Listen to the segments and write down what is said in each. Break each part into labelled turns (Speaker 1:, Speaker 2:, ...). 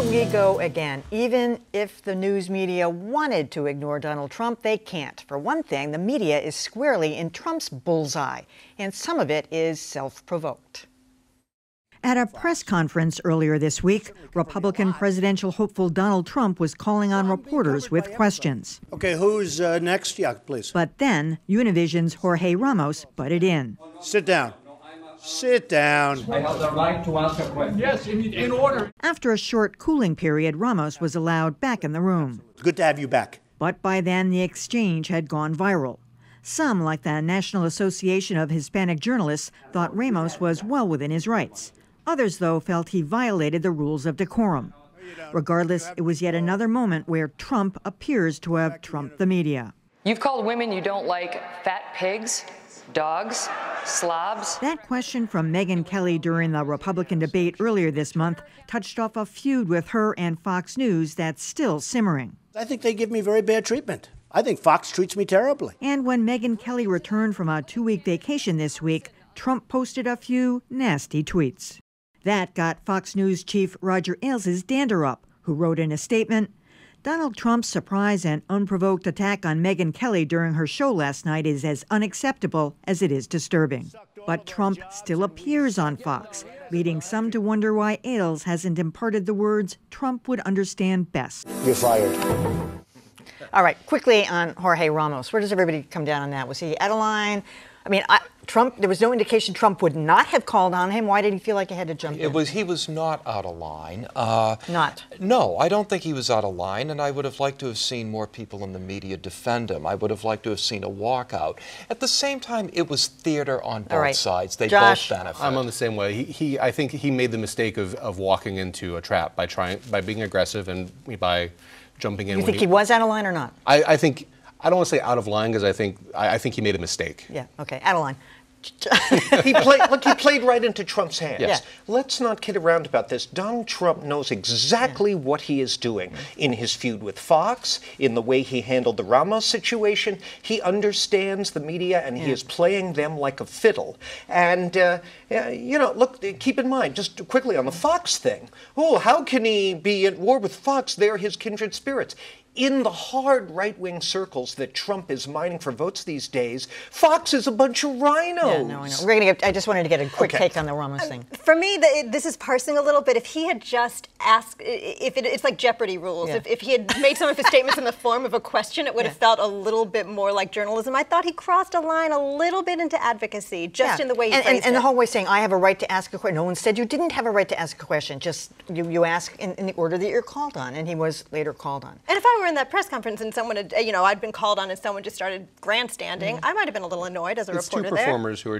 Speaker 1: we go again. Even if the news media wanted to ignore Donald Trump, they can't. For one thing, the media is squarely in Trump's bullseye, and some of it is self-provoked. At a press conference earlier this week, Republican presidential hopeful Donald Trump was calling on reporters with questions.
Speaker 2: Okay, who's next? Yeah, please.
Speaker 1: But then Univision's Jorge Ramos butted in.
Speaker 2: Sit down. Sit down.
Speaker 3: I have the right to ask a question. Yes, in order.
Speaker 1: After a short cooling period, Ramos was allowed back in the room.
Speaker 2: Good to have you back.
Speaker 1: But by then, the exchange had gone viral. Some, like the National Association of Hispanic Journalists, thought Ramos was well within his rights. Others, though, felt he violated the rules of decorum. Regardless, it was yet another moment where Trump appears to have trumped the media.
Speaker 4: You've called women you don't like fat pigs, dogs, slobs.
Speaker 1: That question from Megyn Kelly during the Republican debate earlier this month touched off a feud with her and Fox News that's still simmering.
Speaker 2: I think they give me very bad treatment. I think Fox treats me terribly.
Speaker 1: And when Megyn Kelly returned from a 2-week vacation this week, Trump posted a few nasty tweets. That got Fox News chief Roger Ailes' dander up, who wrote in a statement, Donald Trump's surprise and unprovoked attack on Megyn Kelly during her show last night is as unacceptable as it is disturbing. But Trump still appears on Fox, leading some to wonder why Ailes hasn't imparted the words Trump would understand best.
Speaker 2: You're fired.
Speaker 1: All right, quickly on Jorge Ramos. Where does everybody come down on that? Was he out of line? I mean, Trump, there was no indication Trump would not have called on him. Why did he feel like he had to jump in?
Speaker 5: He was not out of line.
Speaker 1: Not?
Speaker 5: No, I don't think he was out of line, and I would have liked to have seen more people in the media defend him. I would have liked to have seen a walkout. At the same time, it was theater on both sides. They
Speaker 1: Josh,
Speaker 5: both benefited.
Speaker 6: I'm on the same way. I think he made the mistake of walking into a trap by being aggressive and by jumping in.
Speaker 1: You think he was out of line or not?
Speaker 6: I think, I don't want to say out of line because I think he made a mistake.
Speaker 1: Yeah, okay, out of line.
Speaker 7: He played right into Trump's hands.
Speaker 6: Yes.
Speaker 7: Yeah. Let's not kid around about this. Donald Trump knows exactly what he is doing in his feud with Fox, in the way he handled the Ramos situation. He understands the media, and he is playing them like a fiddle. And, you know, look, keep in mind, just quickly on the Fox thing. Oh, how can he be at war with Fox? They're his kindred spirits. In the hard right-wing circles that Trump is mining for votes these days, Fox is a bunch of rhinos.
Speaker 1: Yeah, no, I know. We're gonna I just wanted to get a quick take on the Ramos thing.
Speaker 8: For me, this is parsing a little bit. If he had just asked, it's like Jeopardy rules.
Speaker 1: Yeah.
Speaker 8: If he had made some of his statements in the form of a question, it would have felt a little bit more like journalism. I thought he crossed a line a little bit into advocacy, just in the way he phrased it.
Speaker 1: And the whole way saying, I have a right to ask a question. No, instead you didn't have a right to ask a question. Just you ask in the order that you're called on, and he was later called on.
Speaker 8: And if I were in that press conference and someone had, I'd been called on and someone just started grandstanding, I might have been a little annoyed as a reporter there.
Speaker 6: It's two performers who are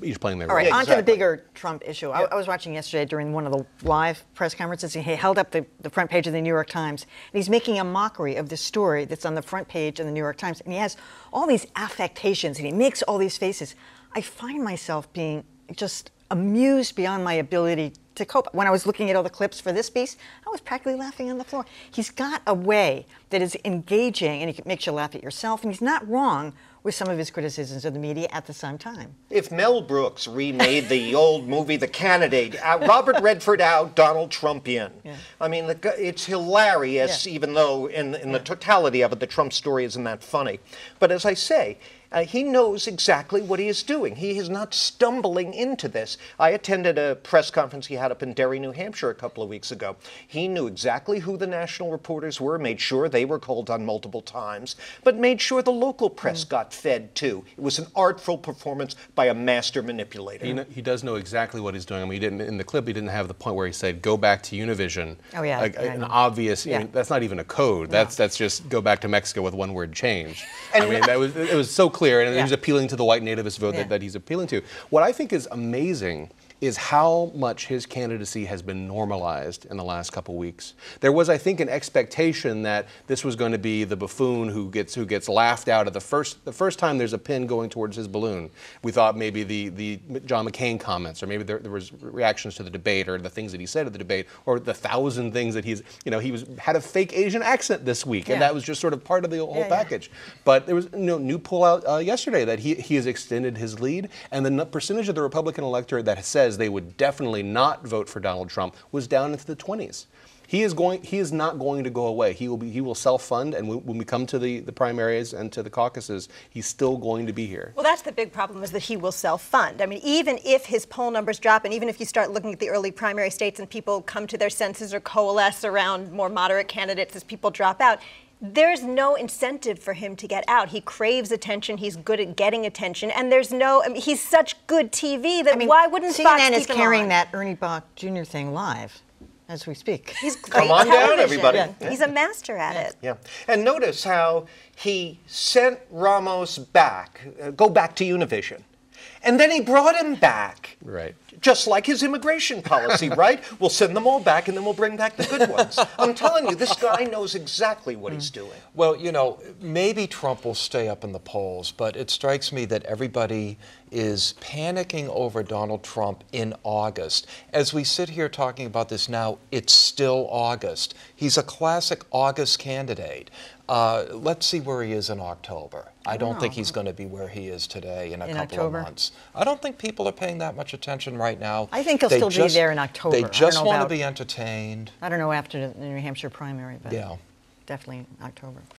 Speaker 6: each playing their role.
Speaker 1: All right, on to the bigger Trump issue. I was watching yesterday during one of the live press conferences. He held up the front page of the New York Times, and he's making a mockery of the story that's on the front page of the New York Times. And he has all these affectations, and he makes all these faces. I find myself being just amused beyond my ability to cope. When I was looking at all the clips for this piece, I was practically laughing on the floor. He's got a way that is engaging, and he makes you laugh at yourself, and he's not wrong with some of his criticisms of the media at the same time.
Speaker 7: If Mel Brooks remade the old movie The Candidate, Robert Redford out, Donald Trump in. Yeah. I mean, it's hilarious, even though in the totality of it, the Trump story isn't that funny. But as I say, he knows exactly what he is doing. He is not stumbling into this. I attended a press conference he had up in Derry, New Hampshire a couple of weeks ago. He knew exactly who the national reporters were, made sure they were called on multiple times, but made sure the local press got fed too. It was an artful performance by a master manipulator.
Speaker 6: He does know exactly what he's doing. I mean, in the clip, he didn't have the point where he said, go back to Univision.
Speaker 1: Oh, yeah.
Speaker 6: An obvious, I mean, that's not even a code. No. That's just go back to Mexico with one word change. I mean, it was so clear, and he was appealing to the white nativist vote that he's appealing to. What I think is amazing is how much his candidacy has been normalized in the last couple weeks. There was, I think, an expectation that this was going to be the buffoon who gets laughed out at the first time there's a pin going towards his balloon. We thought maybe the John McCain comments, or maybe there was reactions to the debate, or the things that he said at the debate, or the 1,000 things that he had a fake Asian accent this week, and that was just sort of part of the whole package. But there was new pull out yesterday that he has extended his lead, and the percentage of the Republican electorate that said says they would definitely not vote for Donald Trump was down into the 20s. He is not going to go away. He will self-fund, and when we come to the primaries and to the caucuses, he's still going to be here.
Speaker 8: Well, that's the big problem, is that he will self-fund. I mean, even if his poll numbers drop, and even if you start looking at the early primary states and people come to their senses or coalesce around more moderate candidates as people drop out, there's no incentive for him to get out. He craves attention. He's good at getting attention, and there's no. I mean, he's such good TV that why wouldn't Fox
Speaker 1: CNN
Speaker 8: keep
Speaker 1: is
Speaker 8: him
Speaker 1: carrying
Speaker 8: on?
Speaker 1: that Ernie Bach Jr. thing live as we speak.
Speaker 8: He's great.
Speaker 7: Come on down, everybody.
Speaker 8: Yeah. He's a master at it.
Speaker 7: Yeah, and notice how he sent Ramos back, go back to Univision, and then he brought him back.
Speaker 6: Right.
Speaker 7: Just like his immigration policy, right? We'll send them all back, and then we'll bring back the good ones. I'm telling you, this guy knows exactly what he's doing.
Speaker 5: Well, you know, maybe Trump will stay up in the polls, but it strikes me that everybody is panicking over Donald Trump in August. As we sit here talking about this now, it's still August. He's a classic August candidate. Let's see where he is in October. I don't think he's going to be where he is today in a couple of months. I don't think people are paying that much attention right now.
Speaker 1: I think he'll still be there in October.
Speaker 5: They just want to be entertained.
Speaker 1: I don't know after the New Hampshire primary, but
Speaker 5: yeah,
Speaker 1: definitely October.